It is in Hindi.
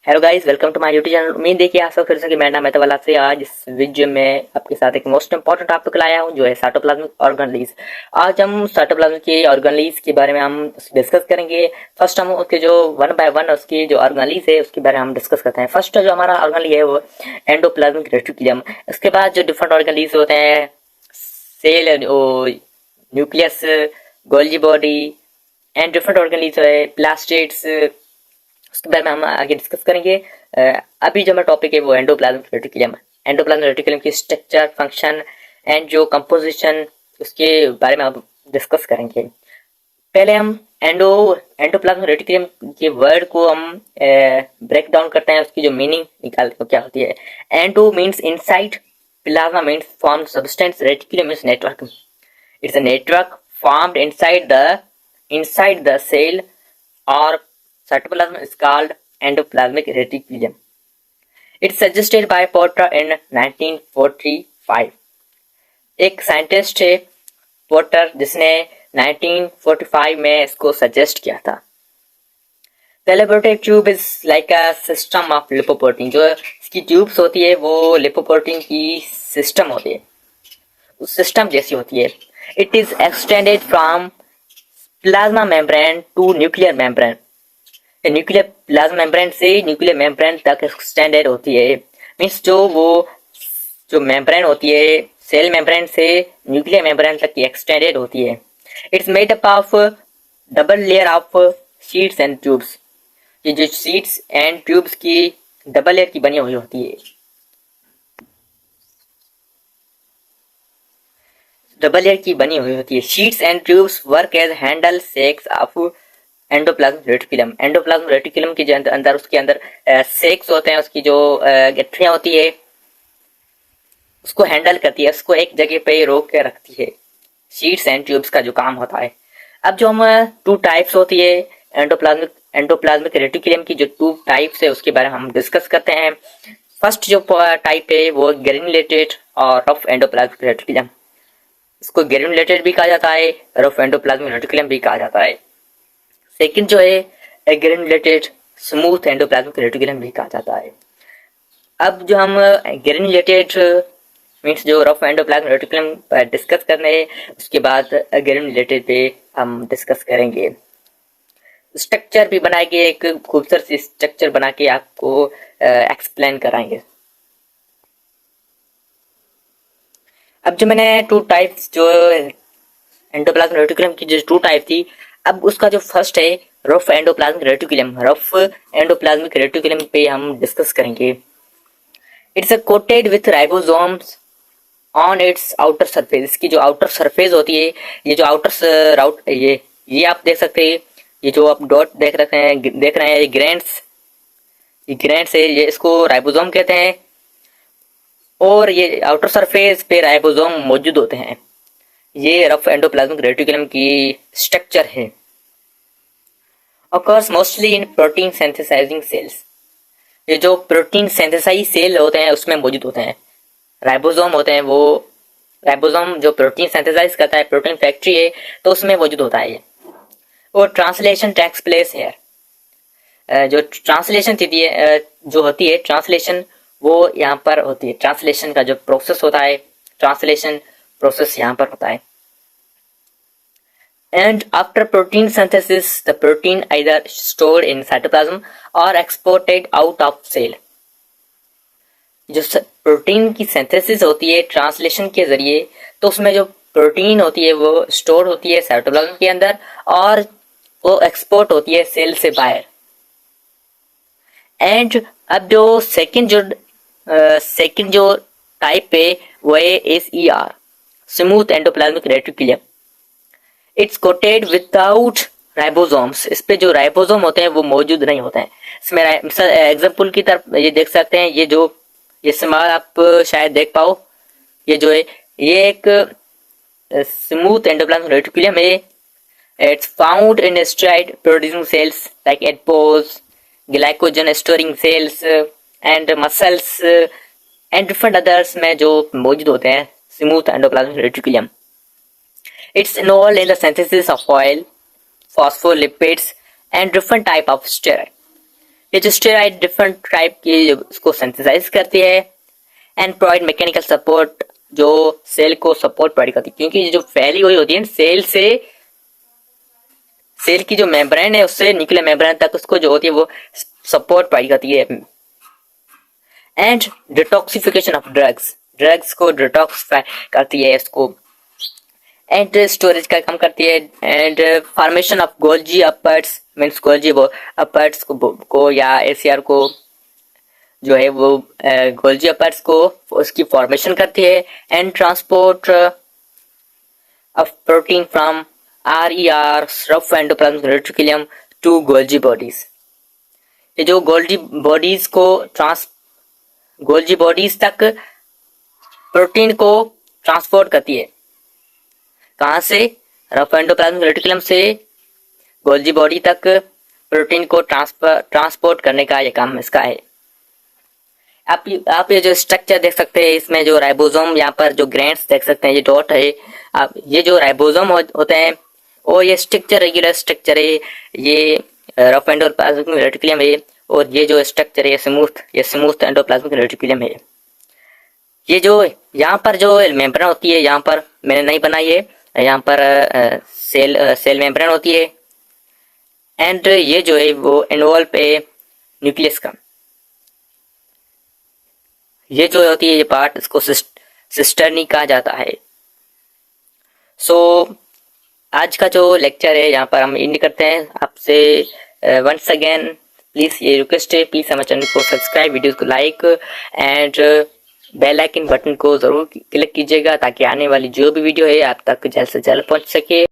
Hello guys, welcome to my YouTube channel. उम्मीद है कि आप सब फिर से मेरा नाम है तवल्ला से। आज इस वीडियो में आपके साथ एक मोस्ट इंपॉर्टेंट टॉपिक लाया हूं जो है साइटोप्लाज्मिक ऑर्गेनेल्स। आज हम साइटोप्लाज्म के ऑर्गेनेल्स के बारे में हम डिस्कस करेंगे। फर्स्ट हम उसके जो वन बाय वन उसकी जो ऑर्गेनेल्स है उसके बारे में हम डिस्कस करते हैं। फर्स्ट जो हमारा ऑर्गेनेल है वो एंडोप्लाज्मिक रेटिकुलम। इसके बाद जो डिफरेंट ऑर्गेनेल्स होते हैं cell, nucleus, golgi body and different organelles है प्लास्टिड्स, उसके बारे में हम आगे डिस्कस करेंगे। अभी जो हमारा टॉपिक है वो एंडोप्लाज्मिक रेटिकुलम। एंडोप्लाज्मिक रेटिकुलम की स्ट्रक्चर, फंक्शन एंड जो कंपोजिशन उसके बारे में हम डिस्कस करेंगे। पहले हम एंडोप्लाज्मिक रेटिकुलम के वर्ड को हम ब्रेक डाउन करते हैं, उसकी जो मीनिंग निकालते हैं क्या होती है। Endo means inside, plasma means form substance, reticulum means network. It's a network formed inside the cell or cytoplasm is called endoplasmic reticulum. It's suggested by Porter in 1945. एक साइंटिस्ट है पोर्टर जिसने 1945 में इसको सजेस्ट किया था। The laboratory tube is like a system of lipoprotein. जो इसकी ट्यूब्स होती है वो लिपोप्रोटीन की सिस्टम होती है, उस सिस्टम जैसी होती है। It is extended from plasma membrane to nuclear membrane. Nuclear plasma membrane से न्यूक्लियर मेम्ब्रेन तक एक्सटेंडेड होती है। मीन्स जो मेम्ब्रेन होती है सेल मेम्ब्रेन से न्यूक्लियर मेम्ब्रेन तक की एक्सटेंडेड होती है। It's made up of double layer of sheets and tubes. ये जो शीट्स एंड ट्यूब्स की डबल लेयर की बनी हुई होती है। डबल लेयर की बनी हुई होती है। Sheets and tubes work as handle sex of endoplasmic reticulum. Endoplasmic reticulum के अंदर उसके अंदर सेक्स होते हैं, उसकी जो गठरियां होती है उसको हैंडल करती है, उसको एक जगह पे रोक के रखती है। शीट्स एंड ट्यूब्स का जो काम होता है। अब जो हम टू टाइप्स होती है एंडोप्लाज्मिक रेटिकुलम की, जो टू टाइप्स है उसके बारे में हम डिस्कस करते हैं। फर्स्ट जो टाइप है वो ग्रेनुलेटेड और रफ एंडोप्लाज्मिक रेटिकुलम। इसको ग्रेनुलेटेड भी कहा जाता है, रफ एंडोप्लाज्मिक रेटिकुलम भी कहा जाता है। सेकंड जो है ग्रेनुलेटेड स्मूथ एंडोप्लाज्मिक रेटिकुलम भी कहा जाता है। अब जो हम ग्रेनुलेटेड मीन्स जो रफ एंडोप्लाज्मिक रेटिकुलम डिस्कस करने हैं, उसके बाद ग्रेनुलेटेड पे हम डिस्कस करेंगे। स्ट्रक्चर भी बनाएंगे, एक खूबसूरत सी स्ट्रक्चर बना के आपको एक्सप्लेन कराएंगे। अब जो मैंने टू टाइप्स जो एंडोप्लाज्मिक रेटिकुलम की जो टू टाइप थी, अब उसका जो फर्स्ट है rough endoplasmic reticulum. Rough endoplasmic reticulum पे हम डिस्कस करेंगे। It's coated with ribosomes on it's outer surface. इसकी जो आउटर सरफेस होती है, ये जो आउटर राउट ये आप देख सकते हैं, ये जो आप डॉट देख रहे हैं ये ग्रैंड्स है, ये इसको राइबोसोम कहते हैं। और ये आउटर सरफेस पे राइबोसोम मौजूद होते हैं। ये रफ एंडोप्लाज्मिक रेटिकुलम की स्ट्रक्चर है। occurs mostly in protein synthesizing cells. ये जो प्रोटीन सिंथेसाइज सेल होते हैं उसमें मौजूद होते हैं। राइबोसोम होते हैं, वो राइबोसोम जो प्रोटीन सिंथेसाइज करता है, प्रोटीन फैक्ट्री है तो उसमें मौजूद होता है ये। और ट्रांसलेशन टेक्स प्लेस है। जो ट्रांसलेशन जो होती है ट्रांसलेशन वो यहाँ पर होती है। ट्रांसलेशन का जो प्रोसेस होता है, ट्रांसलेशन प्रोसेस यहाँ पर होता है। And after protein synthesis, the protein either stored in cytoplasm or exported out of cell. जो प्रोटीन की सिंथेसिस होती है ट्रांसलेशन के जरिए, तो उसमें जो प्रोटीन होती है वो स्टोर होती है साइटोप्लाज्म के अंदर और वो एक्सपोर्ट होती है सेल से बाहर। एंड अब जो सेकंड जो टाइप है वो है SER, smooth endoplasmic reticulum. It's coated without ribosomes. इस पे जो राइबोसोम होते हैं वो मौजूद नहीं होते हैं। इसमें एग्जांपल की तरफ ये देख सकते हैं, ये स्मॉल आप शायद देख पाओ, ये जो है ये एक स्मूथ एंडोप्लाज्मिक रेटिकुलम है। It's found in steroid producing cells like adipose, glycogen storing cells and muscles and different others में जो मौजूद होते हैं smooth endoplasmic reticulum. It's involved in the synthesis of oil, phospholipids, and different type of steroid. ये जो स्टेरॉइड डिफरेंट टाइप की उसको सिंथेसाइज करती है एंड प्रोवाइड मैकेनिकल सपोर्ट, जो सेल को सपोर्ट प्रोवाइड करती है, क्योंकि जो फैली हुई होती है सेल से, सेल की जो मेम्ब्रेन है उससे न्यूक्लियर मेम्ब्रेन तक उसको जो होती है वो सपोर्ट प्रोवाइड करती है। And detoxification of drugs, drugs को डिटॉक्सिफाई करती है इसको, एंड स्टोरेज का काम करती है। And formation of Golgi apparatus means Golgi apparatus को या एसीआर को जो है वो गोल्जी अपर्ट्स को उसकी फॉर्मेशन करती है। And transport of protein from RER rough endoplasmic reticulum to golgi bodies, ये जो गोल्जी बॉडीज तक प्रोटीन को ट्रांसपोर्ट करती है। कहां से? रफ एंडोप्लाज्मिक रेटिकुलम से गोल्जी बॉडी तक प्रोटीन को ट्रांसपोर्ट करने का ये काम इसका है। आप ये जो स्ट्रक्चर देख सकते हैं, इसमें जो राइबोसोम, यहाँ पर जो ग्रैंड्स देख सकते हैं, ये डॉट है। आप ये जो राइबोसोम होते हैं और ये स्ट्रक्चर रेगुलर स्ट्रक्चर है, ये रफ एंडोप्लाज्मिक रेटिकुलम है, और ये जो स्ट्रक्चर है ये स्मूथ एंडोप्लाज्मिक रेटिकुलम है। ये जो यहाँ पर जो मेम्ब्रेन होती है, यहाँ पर मैंने नहीं बनाई है, यहाँ पर सेल मेम्ब्रेन होती है। एंड ये जो है वो इन्वॉल्व है न्यूक्लियस का, ये जो होती है ये पार्ट, इसको सिस्टर्नी कहा जाता है। सो आज का जो लेक्चर है यहाँ पर हम एंड करते हैं। आपसे वंस अगेन प्लीज ये रिक्वेस्ट है, प्लीज हमारे चैनल को सब्सक्राइब, वीडियोस को like and bell icon button को जरूर क्लिक कीजिएगा, ताकि आने वाली जो भी वीडियो है आप तक जल्द से जल्द पहुंच सके।